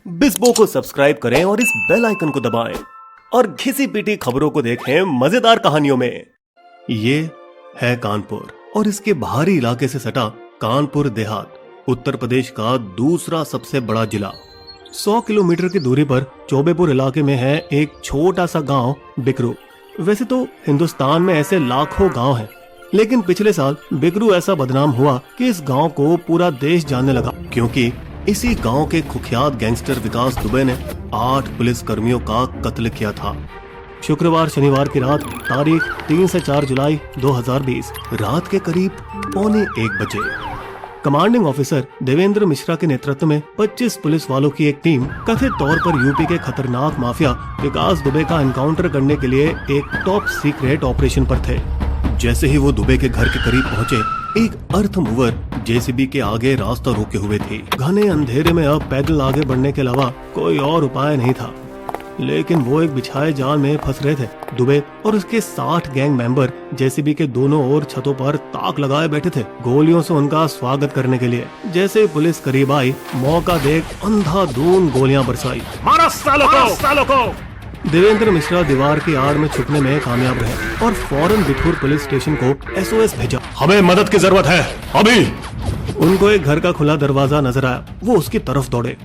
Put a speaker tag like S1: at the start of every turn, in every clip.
S1: बिस्बो को सब्सक्राइब करें और इस बेल आइकन को दबाएं और घिसी पिटी खबरों को देखें मजेदार कहानियों में। ये है कानपुर और इसके बाहरी इलाके से सटा कानपुर देहात, उत्तर प्रदेश का दूसरा सबसे बड़ा जिला। 100 किलोमीटर की दूरी पर चौबेपुर इलाके में है एक छोटा सा गांव बिकरू। वैसे तो हिंदुस्तान में ऐसे लाखों गांव हैं, लेकिन पिछले साल बिकरू ऐसा बदनाम हुआ कि इस गांव को पूरा देश जानने लगा, क्योंकि इसी गांव के कुख्यात गैंगस्टर विकास दुबे ने 8 पुलिस कर्मियों का कत्ल किया था। शुक्रवार शनिवार की रात तारीख 3 से 4 जुलाई 2020 रात के करीब 1:45 बजे कमांडिंग ऑफिसर देवेंद्र मिश्रा के नेतृत्व में 25 पुलिस वालों की एक टीम कथित तौर पर यूपी के खतरनाक माफिया विकास दुबे का एनकाउंटर करने के लिए एक टॉप सीक्रेट ऑपरेशन पर थे। जैसे ही वो दुबे के घर के करीब पहुंचे, एक अर्थ मूवर जेसीबी के आगे रास्ता रोके हुए थी। घने अंधेरे में अब पैदल आगे बढ़ने के अलावा कोई और उपाय नहीं था, लेकिन वो एक बिछाए जाल में फंस रहे थे। दुबे और उसके 60 गैंग मेंबर जेसीबी के दोनों ओर छतों पर ताक लगाए बैठे थे, गोलियों से उनका स्वागत करने के लिए। जैसे ही पुलिस करीब आई, मौका देख अंधाधुंध गोलियां बरसाई।
S2: मारो सालों को।
S1: देवेंद्र मिश्रा दीवार की आड़ में छुपने में कामयाब रहे और फौरन बिठूर पुलिस स्टेशन को SOS भेजा।
S2: हमें मदद की जरूरत है अभी।
S1: उनको एक घर का खुला दरवाजा नजर आया, वो उसकी तरफ दौड़े।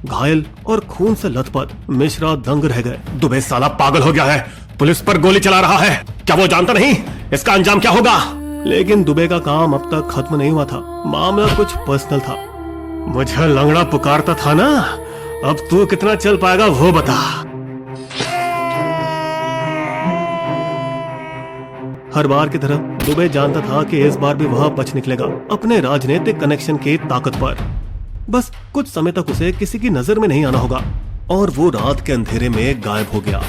S1: घायल और खून से लथपथ मिश्रा दंग रह गए।
S2: दुबे साला पागल हो गया है, पुलिस पर गोली चला रहा है। क्या वो जानता नहीं इसका अंजाम क्या होगा?
S1: लेकिन दुबे का काम अब तक खत्म नहीं हुआ था। मामला कुछ पर्सनल था।
S2: मुझे लंगड़ा पुकारता था ना, अब तू कितना चल पाएगा वो बता।
S1: हर बार की तरह दुबे जानता था कि इस बार भी वह बच निकलेगा, अपने राजनीतिक कनेक्शन की ताकत पर। बस कुछ समय तक उसे किसी की नजर में नहीं आना होगा और वो रात के अंधेरे में गायब हो गया।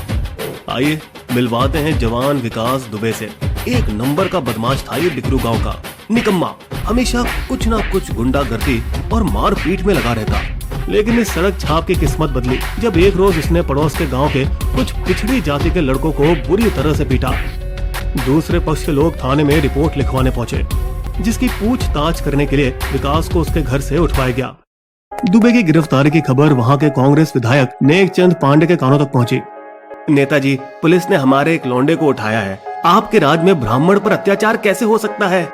S1: आइए मिलवाते हैं जवान विकास दुबे से। एक नंबर का बदमाश था ये बिकरू गांव का, निकम्मा, हमेशा कुछ ना कुछ गुंडागर्दी और मारपीट में लगा रहता। लेकिन इस सड़क छाप की किस्मत बदली जब एक रोज उसने पड़ोस के गांव के कुछ पिछड़ी जाति के लड़कों को बुरी तरह से पीटा। दूसरे पक्ष के लोग थाने में रिपोर्ट लिखवाने पहुंचे, जिसकी पूछताछ करने के लिए विकास को उसके घर से उठवाया गया। दुबे की गिरफ्तारी की खबर वहां के कांग्रेस विधायक नेकचंद पांडे के कानों तक पहुंची। नेताजी, पुलिस ने हमारे एक लौंडे को उठाया है। आपके राज में ब्राह्मण पर अत्याचार कैसे हो सकता है?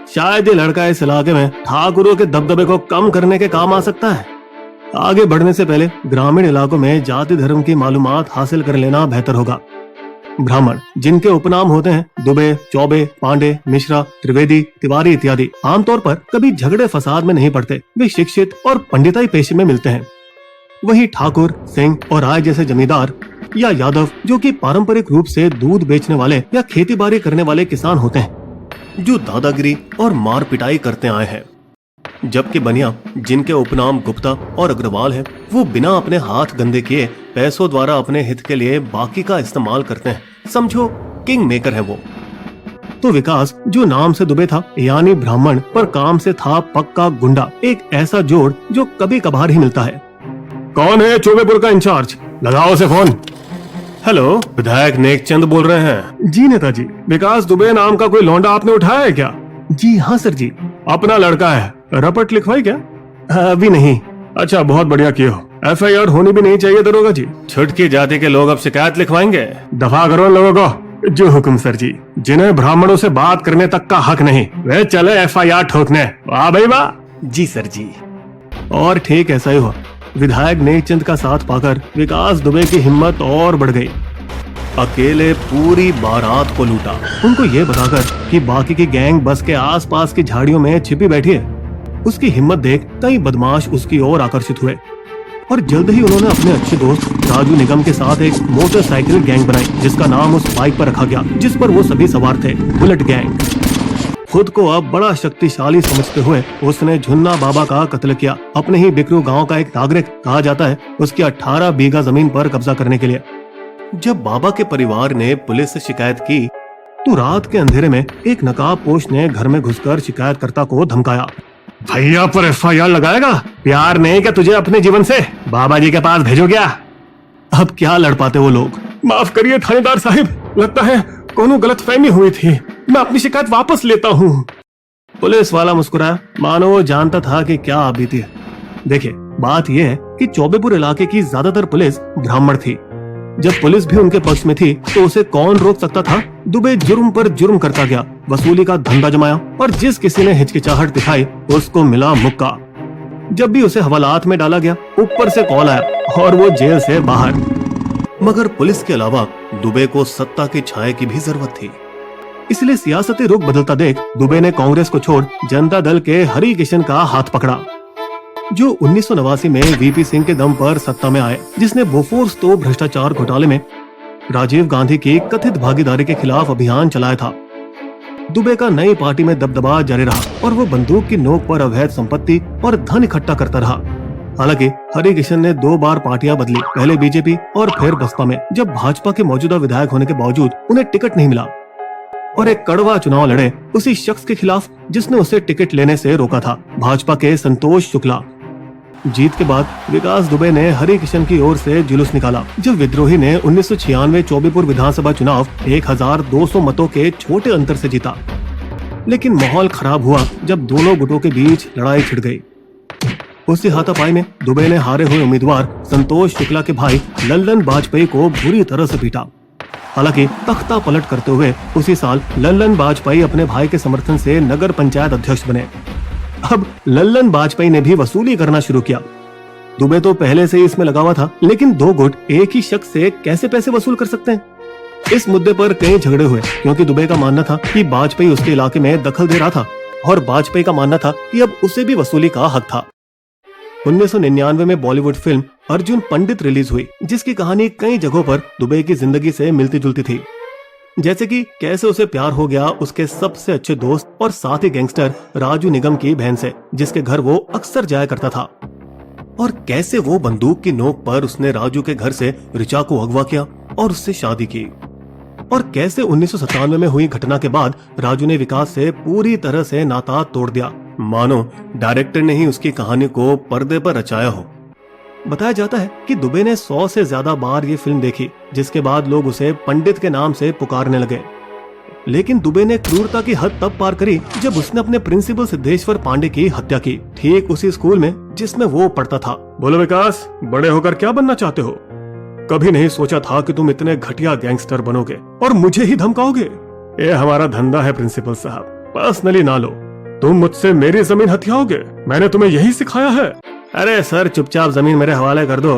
S1: शायद ये लड़का इस इलाके में ठाकुरों के दबदबे को कम करने के काम आ सकता है। आगे बढ़ने से पहले ग्रामीण इलाकों में जाति धर्म की मालूमात हासिल कर लेना बेहतर होगा। ब्राह्मण, जिनके उपनाम होते हैं दुबे, चौबे, पांडे, मिश्रा, त्रिवेदी, तिवारी इत्यादि, आमतौर पर कभी झगड़े फसाद में नहीं पड़ते। वे शिक्षित और पंडिताई पेशे में मिलते हैं। वही ठाकुर, सिंह और राय जैसे जमींदार या यादव, जो कि पारंपरिक रूप से दूध बेचने वाले या खेतीबाड़ी करने वाले किसान होते हैं, जो दादागिरी और मार पिटाई करते आए हैं। जबकि बनिया, जिनके उपनाम गुप्ता और अग्रवाल हैं, वो बिना अपने हाथ गंदे किए पैसों द्वारा अपने हित के लिए बाकी का इस्तेमाल करते हैं। समझो किंग मेकर है वो। तो विकास, जो नाम से दुबे था, यानी ब्राह्मण, पर काम से था पक्का गुंडा। एक ऐसा जोड़ जो कभी कभार ही मिलता है।
S2: कौन है चौबेपुर का इंचार्ज? लगाओ से फोन।
S1: हेलो,
S2: विधायक नेकचंद बोल रहे हैं।
S1: जी नेताजी।
S2: विकास दुबे नाम का कोई लौंडा आपने उठाया है क्या?
S1: जी हाँ सर जी।
S2: अपना लड़का है, रपट लिखवाई क्या?
S1: अभी नहीं।
S2: अच्छा, बहुत बढ़िया किए हो। FIR होनी भी नहीं चाहिए दरोगा जी।
S1: छुटकी जाति के लोग अब शिकायत लिखवाएंगे।
S2: दफा करो इन लोगों को।
S1: जो हुक्म सर जी।
S2: जिन्हें ब्राह्मणों से बात करने तक का हक नहीं, वे चले FIR ठोकने। वाह भाई वाह।
S1: जी सर जी। और ठीक ऐसा ही हुआ। विधायक नेकचंद का साथ पाकर विकास दुबे की हिम्मत और बढ़ गई। अकेले पूरी बारात को लूटा, उनको ये बताकर कि बाकी की गैंग बस के आसपास की झाड़ियों में छिपी बैठी है। उसकी हिम्मत देख कई बदमाश उसकी ओर आकर्षित हुए और जल्द ही उन्होंने अपने अच्छे दोस्त राजू निगम के साथ एक मोटरसाइकिल गैंग बनाई, जिसका नाम उस बाइक पर रखा गया जिस पर वो सभी सवार थे, बुलेट गैंग। खुद को अब बड़ा शक्तिशाली समझते हुए उसने झुन्ना बाबा का कत्ल किया, अपने ही बिकरू गांव का एक नागरिक कहा जाता है उसकी 18 बीघा जमीन पर कब्जा करने के लिए। जब बाबा के परिवार ने पुलिस से शिकायत की तो रात के अंधेरे में एक नकाबपोश ने घर में घुसकर शिकायतकर्ता को धमकाया।
S2: भैया पर FIR लगाएगा? प्यार नहीं क्या तुझे अपने जीवन से? बाबा जी के पास भेजो क्या?
S1: अब क्या लड़ पाते वो लोग।
S2: माफ करिए थानेदार साहिब, लगता है कोनो गलतफहमी हुई थी। मैं अपनी शिकायत वापस लेता हूँ।
S1: पुलिस वाला मुस्कुराया, मानो वो जानता था कि क्या बीती है। देखिए, बात यह है कि चौबेपुर इलाके की ज्यादातर पुलिस ब्राह्मण थी। जब पुलिस भी उनके पक्ष में थी तो उसे कौन रोक सकता था। दुबे जुर्म पर जुर्म करता गया, वसूली का धंधा जमाया और जिस किसी ने हिचकिचाहट दिखाई उसको मिला मुक्का। जब भी उसे हवालात में डाला गया, ऊपर से कॉल आया और वो जेल से बाहर। मगर पुलिस के अलावा दुबे को सत्ता की छाया की भी जरूरत थी। इसलिए सियासती रुख बदलता देख दुबे ने कांग्रेस को छोड़ जनता दल के हरि किशन का हाथ पकड़ा, जो 1989 में वीपी सिंह के दम पर सत्ता में आए, जिसने बोफोर्स तो भ्रष्टाचार घोटाले में राजीव गांधी की कथित भागीदारी के खिलाफ अभियान चलाया था। दुबे का नई पार्टी में दबदबा जारी रहा और वो बंदूक की नोक पर अवैध संपत्ति और धन इकट्ठा करता रहा। हालांकि हरि किशन ने 2 बार पार्टियां बदली, पहले बीजेपी और फिर बसपा में, जब भाजपा के मौजूदा विधायक होने के बावजूद उन्हें टिकट नहीं मिला और एक कड़वा चुनाव लड़े उसी शख्स के खिलाफ जिसने उसे टिकट लेने से रोका था, भाजपा के संतोष शुक्ला। जीत के बाद विकास दुबे ने हरि किशन की ओर से जुलूस निकाला, जब विद्रोही ने 1996 चौबेपुर विधानसभा चुनाव 1200 मतों के छोटे अंतर से जीता। लेकिन माहौल खराब हुआ जब दोनों गुटों के बीच लड़ाई छिड़ गई। उसी हाथापाई में दुबे ने हारे हुए उम्मीदवार संतोष शुक्ला के भाई लल्लन वाजपेयी को बुरी तरह से पीटा। हालांकि तख्ता पलट करते हुए उसी साल लल्लन वाजपेयी अपने भाई के समर्थन से नगर पंचायत अध्यक्ष बने। अब लल्लन वाजपेयी ने भी वसूली करना शुरू किया। दुबे तो पहले से ही इसमें लगा हुआ था, लेकिन 2 गुट एक ही शख्स से कैसे पैसे वसूल कर सकते हैं? इस मुद्दे पर कई झगड़े हुए, क्योंकि दुबे का मानना था कि वाजपेयी उसके इलाके में दखल दे रहा था और वाजपेयी का मानना था कि अब उसे भी वसूली का हक था। 1999 में बॉलीवुड फिल्म अर्जुन पंडित रिलीज हुई, जिसकी कहानी कई जगहों पर दुबे की जिंदगी से मिलती जुलती थी। जैसे कि कैसे उसे प्यार हो गया उसके सबसे अच्छे दोस्त और साथ ही गैंगस्टर राजू निगम की बहन से, जिसके घर वो अक्सर जाया करता था, और कैसे वो बंदूक की नोक पर उसने राजू के घर से ऋचा को अगवा किया और उससे शादी की, और कैसे 1997 में हुई घटना के बाद राजू ने विकास से पूरी तरह से नाता तोड़ दिया, मानो डायरेक्टर ने ही उसकी कहानी को पर्दे पर रचाया हो। बताया जाता है कि दुबे ने 100 से ज्यादा बार ये फिल्म देखी, जिसके बाद लोग उसे पंडित के नाम से पुकारने लगे। लेकिन दुबे ने क्रूरता की हद तब पार करी जब उसने अपने प्रिंसिपल सिद्धेश्वर पांडे की हत्या की, ठीक उसी स्कूल में जिसमें वो पढ़ता था। बोलो विकास, बड़े होकर क्या बनना चाहते हो? कभी नहीं सोचा था कि तुम इतने घटिया गैंगस्टर बनोगे और मुझे ही धमकाओगे। ये हमारा धंधा है प्रिंसिपल साहब, पर्सनली ना लो। तुम मुझसे मेरी जमीन हथियाओगे? मैंने तुम्हें यही सिखाया है। अरे सर, चुपचाप जमीन मेरे हवाले कर दो,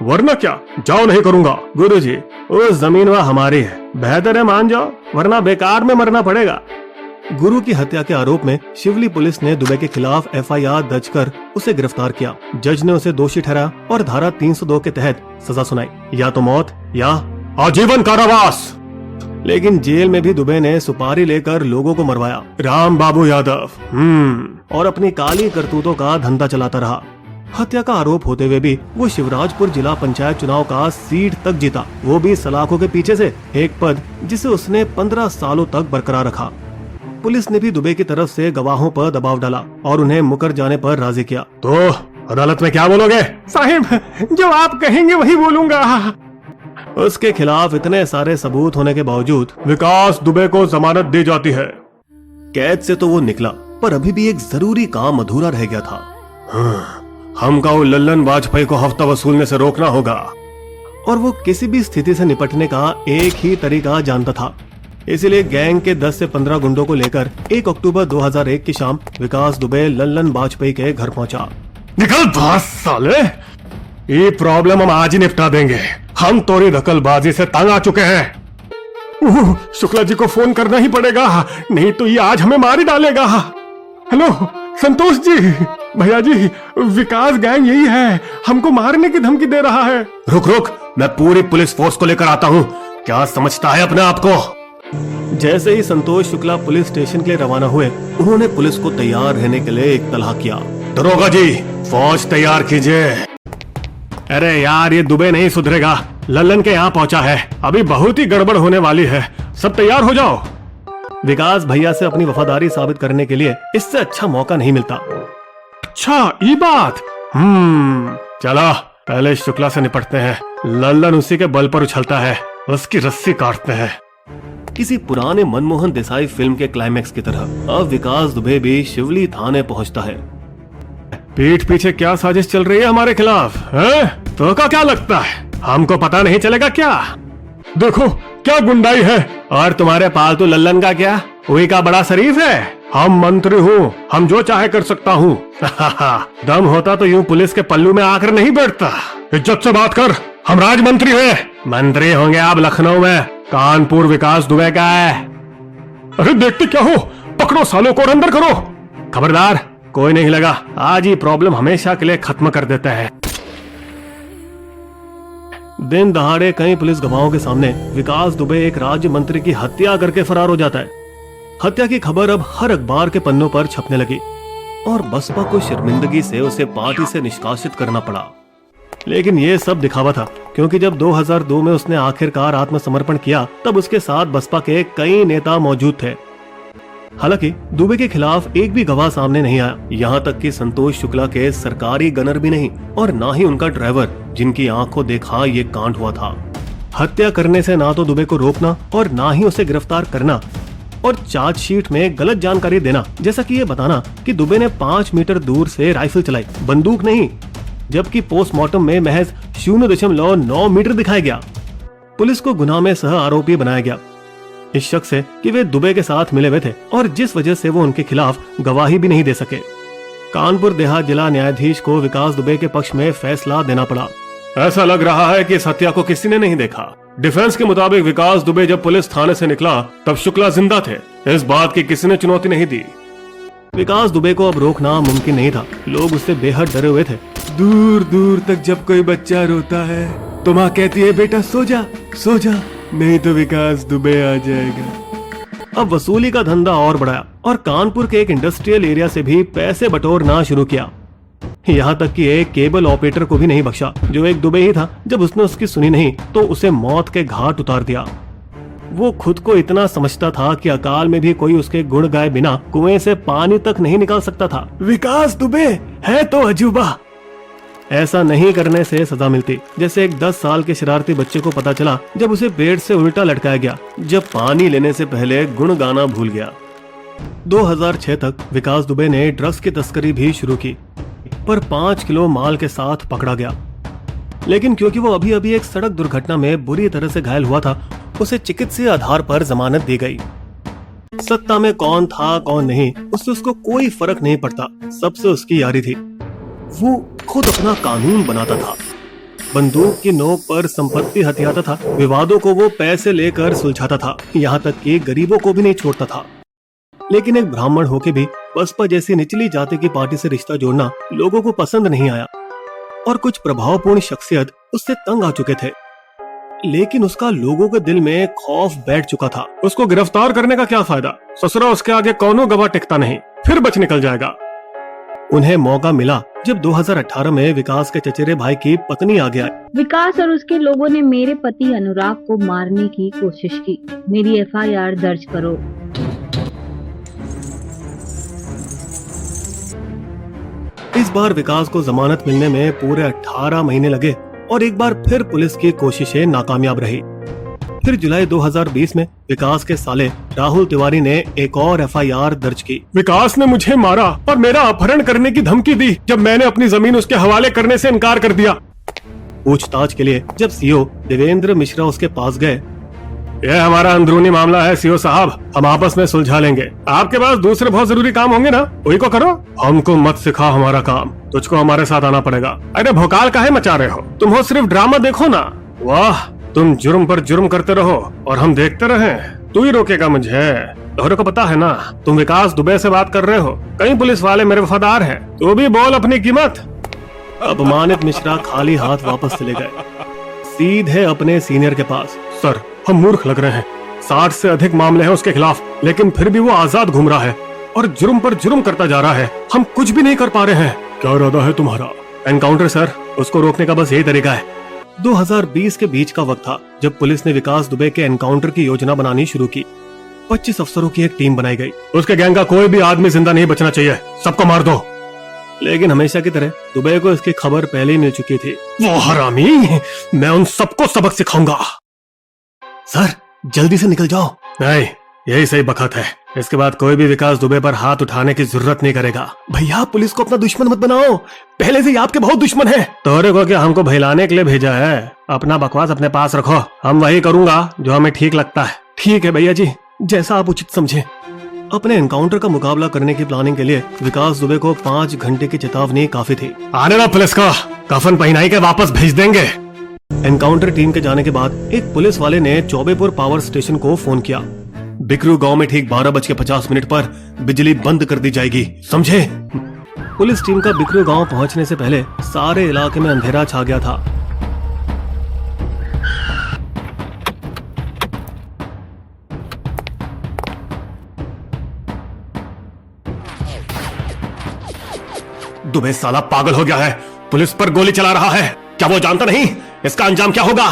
S1: वरना क्या? जाओ, नहीं करूंगा। गुरुजी, उस जमीन वह हमारी है, बेहतर है मान जाओ, वरना बेकार में मरना पड़ेगा। गुरु की हत्या के आरोप में शिवली पुलिस ने दुबे के खिलाफ FIR दर्ज कर उसे गिरफ्तार किया। जज ने उसे दोषी ठहराया और धारा 302 के तहत सजा सुनाई, या तो मौत या आजीवन कारावास। लेकिन जेल में भी दुबे ने सुपारी लेकर लोगों को मरवाया, राम बाबू यादव, और अपनी काली करतूतों का धंधा चलाता रहा। हत्या का आरोप होते हुए भी वो शिवराजपुर जिला पंचायत चुनाव का सीट तक जीता, वो भी सलाखों के पीछे से, एक पद जिसे उसने 15 सालों तक बरकरार रखा। पुलिस ने भी दुबे की तरफ से गवाहों पर दबाव डाला और उन्हें मुकर जाने पर राजी किया। तो अदालत में क्या बोलोगे? साहिब, जो आप कहेंगे वही बोलूंगा। उसके खिलाफ इतने सारे सबूत होने के बावजूद विकास दुबे को जमानत दी जाती है। कैद से तो वो निकला, पर अभी भी एक जरूरी काम अधूरा रह गया था। हमको लल्लन वाजपेयी को हफ्ता वसूलने से रोकना होगा, और वो किसी भी स्थिति से निपटने का एक ही तरीका जानता था। इसलिए गैंग के 10 से 15 गुंडों को लेकर 1 अक्टूबर 2001 की शाम विकास दुबे लल्लन वाजपेयी के घर पहुंचा। निकल भाग साले, ये प्रॉब्लम हम आज ही निपटा देंगे। हम तोरी दखलबाजी से तंग आ चुके हैं। शुक्ला जी को फोन करना ही पड़ेगा, नहीं तो ये आज हमें मार ही डालेगा। हेलो संतोष जी, भैया जी, विकास गैंग यही है, हमको मारने की धमकी दे रहा है। रुक रुक, मैं पूरी पुलिस फोर्स को लेकर आता हूँ। क्या समझता है अपने आप को? जैसे ही संतोष शुक्ला पुलिस स्टेशन के लिए रवाना हुए, उन्होंने पुलिस को तैयार रहने के लिए एक तलहा किया। दरोगा जी, फौज तैयार कीजिए। अरे यार, ये दुबे नहीं सुधरेगा, लल्लन के यहाँ पहुंचा है, अभी बहुत ही गड़बड़ होने वाली है, सब तैयार हो जाओ। विकास भैया से अपनी वफादारी साबित करने के लिए इससे अच्छा मौका नहीं मिलता। अच्छा, ये बात। चलो पहले शुक्ला से निपटते हैं। लल्लन उसी के बल पर उछलता है, उसकी रस्सी काटते हैं। किसी पुराने मनमोहन देसाई फिल्म के क्लाइमैक्स की तरह अब विकास दुबे भी शिवली थाने पहुंचता है।
S2: पीठ पीछे क्या साजिश चल रही है हमारे खिलाफ, हैं? तो क्या लगता है हमको पता नहीं चलेगा क्या? देखो क्या गुंडाई है। और तुम्हारे पालतू लल्लन का क्या, वही का बड़ा शरीफ है। हम मंत्री हूँ, हम जो चाहे कर सकता हूँ। दम होता तो यूं पुलिस के पल्लू में आकर नहीं बैठता। इज्जत से बात कर, हम राजमंत्री हैं। मंत्री होंगे आप लखनऊ में, कानपुर विकास दुबे का है। अरे देखते क्या हो, पकड़ो सालों को और अंदर करो। खबरदार, कोई नहीं लगा, आज ही प्रॉब्लम हमेशा के लिए खत्म कर देता है।
S1: दिन दहाड़े कई पुलिस गवाहों के सामने विकास दुबे एक राज्य मंत्री की हत्या करके फरार हो जाता है। हत्या की खबर अब हर अखबार के पन्नों पर छपने लगी और बसपा को शर्मिंदगी से उसे पार्टी से निष्कासित करना पड़ा। लेकिन ये सब दिखावा था, क्योंकि जब 2002 में उसने आखिरकार आत्मसमर्पण किया तब उसके साथ बसपा के कई नेता मौजूद थे। हालांकि दुबे के खिलाफ एक भी गवाह सामने नहीं आया, यहाँ तक कि संतोष शुक्ला के सरकारी गनर भी नहीं और ना ही उनका ड्राइवर, जिनकी आंखों देखा ये कांड हुआ था। हत्या करने से ना तो दुबे को रोकना और ना ही उसे गिरफ्तार करना और चार्जशीट में गलत जानकारी देना, जैसा कि ये बताना कि दुबे ने 5 मीटर दूर से राइफल चलाई, बंदूक नहीं, जबकि पोस्टमार्टम में महज 0.9 मीटर दिखाया गया। पुलिस को गुनाह में सह आरोपी बनाया गया इस शक से कि वे दुबे के साथ मिले हुए थे और जिस वजह से वो उनके खिलाफ गवाही भी नहीं दे सके। कानपुर देहात जिला न्यायाधीश को विकास दुबे के पक्ष में फैसला देना पड़ा।
S2: ऐसा लग रहा है कि इस हत्या को किसी ने नहीं देखा। डिफेंस के मुताबिक विकास दुबे जब पुलिस थाने से निकला तब शुक्ला जिंदा थे, इस बात की किसी ने चुनौती नहीं दी।
S1: विकास दुबे को अब रोकना मुमकिन नहीं था, लोग उससे बेहद डरे हुए थे। दूर दूर तक जब कोई बच्चा रोता है तो माँ कहती है बेटा सो जा, सो जा, नहीं तो विकास दुबे आ जाएगा। अब वसूली का धंधा और बढ़ाया और कानपुर के एक इंडस्ट्रियल एरिया से भी पैसे बटोरना शुरू किया। यहाँ तक कि एक केबल ऑपरेटर को भी नहीं बख्शा, जो एक दुबे ही था। जब उसने उसकी सुनी नहीं तो उसे मौत के घाट उतार दिया। वो खुद को इतना समझता था कि अकाल में भी कोई उसके गुण गाए बिना कुएं से पानी तक नहीं निकाल सकता था। विकास दुबे है तो अजूबा। ऐसा नहीं करने से सजा मिलती, जैसे एक 10 साल के शरारती बच्चे को पता चला जब उसे पेड़ से उल्टा लटकाया गया, जब पानी लेने से पहले गुण गाना भूल गया। 2006 तक विकास दुबे ने ड्रग्स की तस्करी भी शुरू की, पर 5 किलो माल के साथ पकड़ा गया। लेकिन क्योंकि वो अभी अभी एक सड़क दुर्घटना में बुरी तरह से घायल हुआ था, उसे चिकित्सीय आधार पर जमानत दी गई। सत्ता में कौन था कौन नहीं, उससे उसको कोई फर्क नहीं पड़ता, सबसे उसकी यारी थी। वो खुद अपना कानून बनाता था, बंदूक की नोक पर संपत्ति हथियाता था, विवादों को वो पैसे लेकर सुलझाता था, यहाँ तक कि गरीबों को भी नहीं छोड़ता था। लेकिन एक ब्राह्मण होके भी बसपा जैसी निचली जाति की पार्टी से रिश्ता जोड़ना लोगों को पसंद नहीं आया और कुछ प्रभावपूर्ण शख्सियत उससे तंग आ चुके थे। लेकिन उसका लोगों के दिल में खौफ बैठ चुका था।
S2: उसको गिरफ्तार करने का क्या फायदा, ससुरा उसके आगे कौनो गवाह टिकता नहीं, फिर बच निकल जाएगा।
S1: उन्हें मौका मिला जब 2018 में विकास के चचेरे भाई की पत्नी आगे आई।
S3: विकास और उसके लोगों ने मेरे पति अनुराग को मारने की कोशिश की, मेरी FIR दर्ज करो।
S1: इस बार विकास को जमानत मिलने में पूरे 18 महीने लगे और एक बार फिर पुलिस की कोशिशें नाकामयाब रही। फिर जुलाई 2020 में विकास के साले राहुल तिवारी ने एक और FIR दर्ज की।
S2: विकास ने मुझे मारा और मेरा अपहरण करने की धमकी दी जब मैंने अपनी जमीन उसके हवाले करने से इनकार कर दिया।
S1: पूछताछ के लिए जब CO देवेंद्र मिश्रा उसके पास गए,
S2: यह हमारा अंदरूनी मामला है CO साहब, हम आपस में सुलझा लेंगे। आपके पास दूसरे बहुत जरूरी काम होंगे ना, वही को करो, हमको मत सिखा हमारा काम, तुझको हमारे साथ आना पड़ेगा। अरे भोकाल काहे मचा रहे हो, तुम हो सिर्फ ड्रामा देखो ना। वाह, तुम जुर्म पर जुर्म करते रहो और हम देखते रहें, तू ही रोकेगा मुझे। तोहरे को पता है ना, तुम विकास दुबे से बात कर रहे हो, कई पुलिस वाले मेरे वफादार हैं, तू भी बोल अपनी कीमत।
S1: अपमानित मिश्रा खाली हाथ वापस चले गए, सीधे अपने सीनियर के पास।
S2: सर, हम मूर्ख लग रहे हैं, 60 से अधिक मामले हैं उसके खिलाफ, लेकिन फिर भी वो आजाद घूम रहा है और जुर्म पर जुर्म करता जा रहा है, हम कुछ भी नहीं कर पा रहे हैं।
S1: क्या इरादा है तुम्हारा?
S2: एनकाउंटर सर, उसको रोकने का बस यही तरीका है।
S1: 2020 के बीच का वक्त था जब पुलिस ने विकास दुबे के एनकाउंटर की योजना बनानी शुरू की। 25 अफसरों की एक टीम बनाई गई।
S2: उसके गैंग का कोई भी आदमी जिंदा नहीं बचना चाहिए, सबको मार दो।
S1: लेकिन हमेशा की तरह दुबे को इसकी खबर पहले ही मिल चुकी थी।
S2: वो हरामी, मैं उन सबको सबक सिखाऊंगा।
S1: सर, जल्दी से निकल जाओ।
S2: नहीं, यही सही बखत है। इसके बाद कोई भी विकास दुबे पर हाथ उठाने की जरूरत नहीं करेगा।
S1: भैया पुलिस को अपना दुश्मन मत बनाओ, पहले से ही आपके बहुत दुश्मन है।
S2: तोरे को क्या हमको भैलाने के लिए भेजा है? अपना बकवास अपने पास रखो, हम वही करूंगा जो हमें ठीक लगता है।
S1: ठीक है भैया जी, जैसा आप उचित समझे। अपने एनकाउंटर का मुकाबला करने की प्लानिंग के लिए विकास दुबे को 5 घंटे की चेतावनी काफी थी।
S2: आने दो पुलिस को, कफन पहनाई के वापस भेज देंगे।
S1: एनकाउंटर टीम के जाने के बाद एक पुलिस वाले ने चौबेपुर पावर स्टेशन को फोन किया। बिकरू गांव में ठीक 12:50 पर बिजली बंद कर दी जाएगी, समझे? पुलिस टीम का बिकरू गांव पहुंचने से पहले सारे इलाके में अंधेरा छा गया था।
S2: दुबे साला पागल हो गया है, पुलिस पर गोली चला रहा है। क्या वो जानता नहीं इसका अंजाम क्या होगा?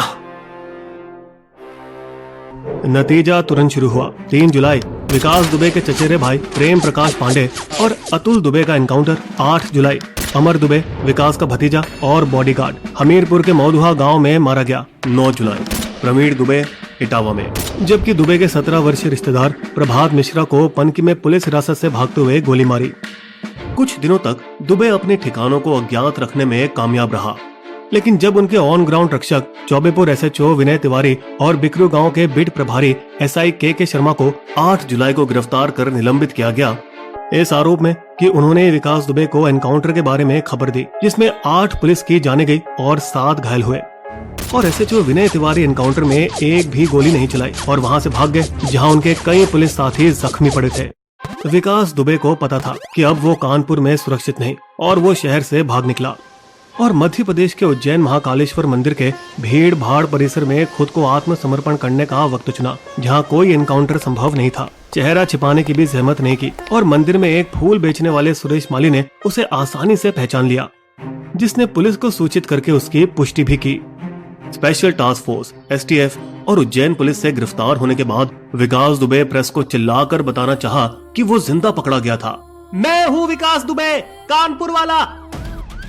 S1: नतीजा तुरंत शुरू हुआ। 3 जुलाई विकास दुबे के चचेरे भाई प्रेम प्रकाश पांडे और अतुल दुबे का एनकाउंटर। 8 जुलाई अमर दुबे, विकास का भतीजा और बॉडीगार्ड, हमीरपुर के मौदुहा गांव में मारा गया। 9 जुलाई प्रवीण दुबे इटावा में, जबकि दुबे के 17 वर्षीय रिश्तेदार प्रभात मिश्रा को पनकी में पुलिस हिरासत से भागते हुए गोली मारी। कुछ दिनों तक दुबे अपने ठिकानों को अज्ञात रखने में कामयाब रहा, लेकिन जब उनके ऑन ग्राउंड रक्षक चौबेपुर एसएचओ विनय तिवारी और बिकरू गांव के बिट प्रभारी एसआई के शर्मा को 8 जुलाई को गिरफ्तार कर निलंबित किया गया, इस आरोप में कि उन्होंने विकास दुबे को एनकाउंटर के बारे में खबर दी, जिसमें 8 पुलिस की जाने गई और 7 घायल हुए। और एसएचओ विनय तिवारी एनकाउंटर में एक भी गोली नहीं चलाई और वहां से भाग गए, जहां उनके कई पुलिस साथी जख्मी पड़े थे। विकास दुबे को पता था कि अब वो कानपुर में सुरक्षित नहीं और वो शहर से भाग निकला और मध्य प्रदेश के उज्जैन महाकालेश्वर मंदिर के भीड़ भाड़ परिसर में खुद को आत्मसमर्पण करने का वक्त चुना, जहां कोई एनकाउंटर संभव नहीं था। चेहरा छिपाने की भी जहमत नहीं की और मंदिर में एक फूल बेचने वाले सुरेश माली ने उसे आसानी से पहचान लिया, जिसने पुलिस को सूचित करके उसकी पुष्टि भी की। स्पेशल टास्क फोर्स एसटीएफ और उज्जैन पुलिस से गिरफ्तार होने के बाद विकास दुबे प्रेस को चिल्लाकर बताना चाहा कि वो जिंदा पकड़ा गया था। मैं हूँ विकास दुबे, कानपुर वाला।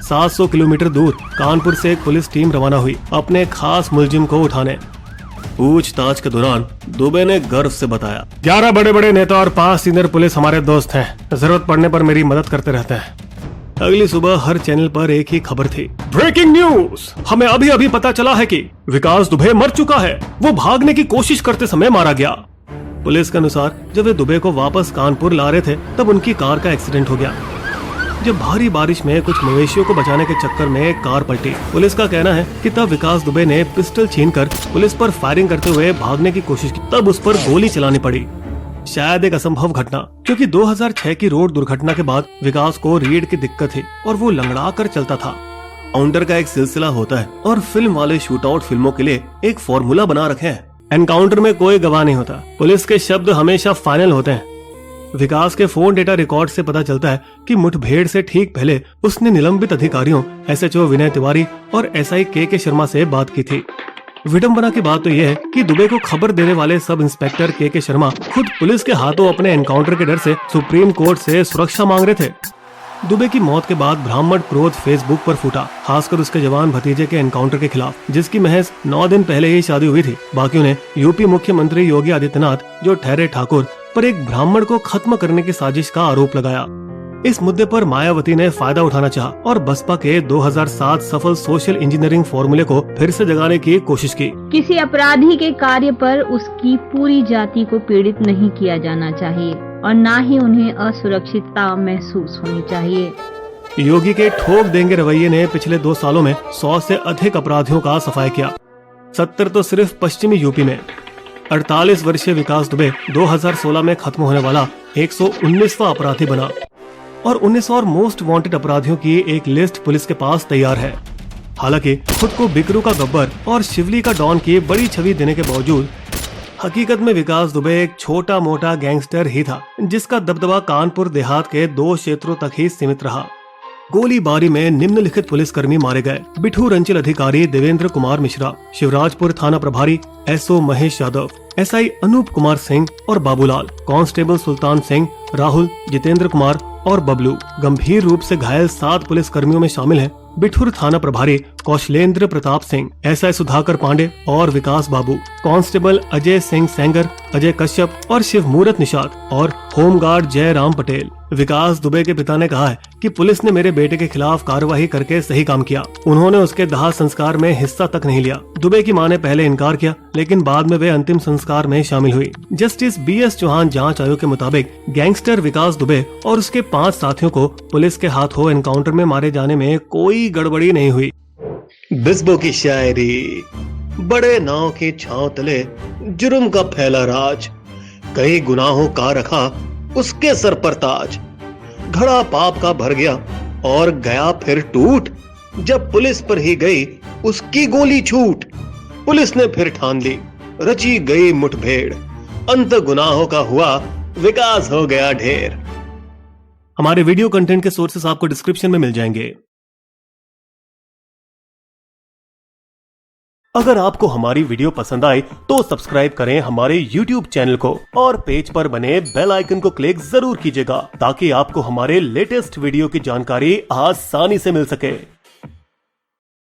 S1: 700 किलोमीटर दूर कानपुर से एक पुलिस टीम रवाना हुई अपने खास मुलजिम को उठाने। पूछताछ के दौरान दुबे ने गर्व से बताया,
S2: 11 बड़े बड़े नेता और 5 सीनियर पुलिस हमारे दोस्त हैं, जरूरत पड़ने पर मेरी मदद करते रहते हैं।
S1: अगली सुबह हर चैनल पर एक ही खबर थी,
S2: ब्रेकिंग न्यूज, हमें अभी अभी पता चला है कि विकास दुबे मर चुका है, वो भागने की कोशिश करते समय मारा गया।
S1: पुलिस के अनुसार जब वे दुबे को वापस कानपुर ला रहे थे तब उनकी कार का एक्सीडेंट हो गया। जब भारी बारिश में कुछ मवेशियों को बचाने के चक्कर में कार पलटी। पुलिस का कहना है कि तब विकास दुबे ने पिस्टल छीनकर पुलिस पर फायरिंग करते हुए भागने की कोशिश की, तब उस पर गोली चलानी पड़ी। शायद एक असंभव घटना, क्योंकि 2006 की रोड दुर्घटना के बाद विकास को रीढ़ की दिक्कत थी और वो लंगड़ा कर चलता था। काउंटर का एक सिलसिला होता है और फिल्म वाले शूटआउट फिल्मों के लिए एक फॉर्मूला बना रखे हैं। एनकाउंटर में कोई गवाह नहीं होता, पुलिस के शब्द हमेशा फाइनल होते हैं। विकास के फोन डेटा रिकॉर्ड से पता चलता है कि मुठभेड़ से ठीक पहले उसने निलंबित अधिकारियों एसएचओ विनय तिवारी और एसआई के शर्मा से बात की थी। विडंबना की बात तो यह है कि दुबे को खबर देने वाले सब इंस्पेक्टर के शर्मा खुद पुलिस के हाथों अपने एनकाउंटर के डर से सुप्रीम कोर्ट से सुरक्षा मांग रहे थे। दुबे की मौत के बाद ब्राह्मण क्रोध फेसबुक पर फूटा, खासकर उसके जवान भतीजे के एनकाउंटर के खिलाफ, जिसकी महज 9 दिन पहले ही शादी हुई थी। बाकियों ने यूपी मुख्यमंत्री योगी आदित्यनाथ, जो ठहरे ठाकुर, पर एक ब्राह्मण को खत्म करने की साजिश का आरोप लगाया। इस मुद्दे पर मायावती ने फायदा उठाना चाहा और बसपा के 2007 सफल सोशल इंजीनियरिंग फॉर्मूले को फिर से जगाने की कोशिश की।
S3: किसी अपराधी के कार्य पर उसकी पूरी जाति को पीड़ित नहीं किया जाना चाहिए और न ही उन्हें असुरक्षितता महसूस होनी चाहिए।
S1: योगी के ठोक देंगे रवैये ने पिछले 2 सालों में 100 से अधिक अपराधियों का सफाया किया। 70 तो सिर्फ पश्चिमी यूपी में। 48 वर्षीय विकास दुबे 2016 में खत्म होने वाला 119वां अपराधी बना और 19 और मोस्ट वांटेड अपराधियों की एक लिस्ट पुलिस के पास तैयार है। हालांकि खुद को बिकरू का गब्बर और शिवली का डॉन की बड़ी छवि देने के बावजूद हकीकत में विकास दुबे एक छोटा मोटा गैंगस्टर ही था, जिसका दबदबा कानपुर देहात के 2 क्षेत्रों तक ही सीमित रहा। गोलीबारी में निम्नलिखित पुलिसकर्मी मारे गए: बिठूर अंचल अधिकारी देवेंद्र कुमार मिश्रा, शिवराजपुर थाना प्रभारी एसओ महेश यादव, एसआई अनूप कुमार सिंह और बाबूलाल, कांस्टेबल सुल्तान सिंह, राहुल, जितेंद्र कुमार और बबलू। गंभीर रूप से घायल 7 पुलिस कर्मियों में शामिल हैं बिठुर थाना प्रभारी कौशलेंद्र प्रताप सिंह, एसआई सुधाकर पांडे और विकास बाबू, कांस्टेबल अजय सिंह सेंगर, अजय कश्यप और शिव मूरत निषाद और होमगार्ड जय राम पटेल। विकास दुबे के पिता ने कहा है कि पुलिस ने मेरे बेटे के खिलाफ कार्रवाई करके सही काम किया। उन्होंने उसके दाह संस्कार में हिस्सा तक नहीं लिया। दुबे की मां ने पहले इनकार किया, लेकिन बाद में वे अंतिम संस्कार में शामिल हुई। जस्टिस बीएस चौहान जांच आयोग के मुताबिक गैंगस्टर विकास दुबे और उसके 5 साथियों को पुलिस के हाथों एनकाउंटर में मारे जाने में कोई गड़बड़ी नहीं हुई।
S2: बिस्बो की शायरी। बड़े नाव की छांव तले जुर्म का फैला राज, कई गुनाहों का रखा उसके सर पर ताज। घड़ा पाप का भर गया और गया फिर टूट, जब पुलिस पर ही गई उसकी गोली छूट। पुलिस ने फिर ठान ली, रची गई मुठभेड़, अंत गुनाहों का हुआ, विकास हो गया ढेर।
S1: हमारे वीडियो कंटेंट के सोर्सेस आपको डिस्क्रिप्शन में मिल जाएंगे। अगर आपको हमारी वीडियो पसंद आए तो सब्सक्राइब करें हमारे YouTube चैनल को और पेज पर बने बेल आइकन को क्लिक जरूर कीजिएगा ताकि आपको हमारे लेटेस्ट वीडियो की जानकारी आसानी से मिल सके।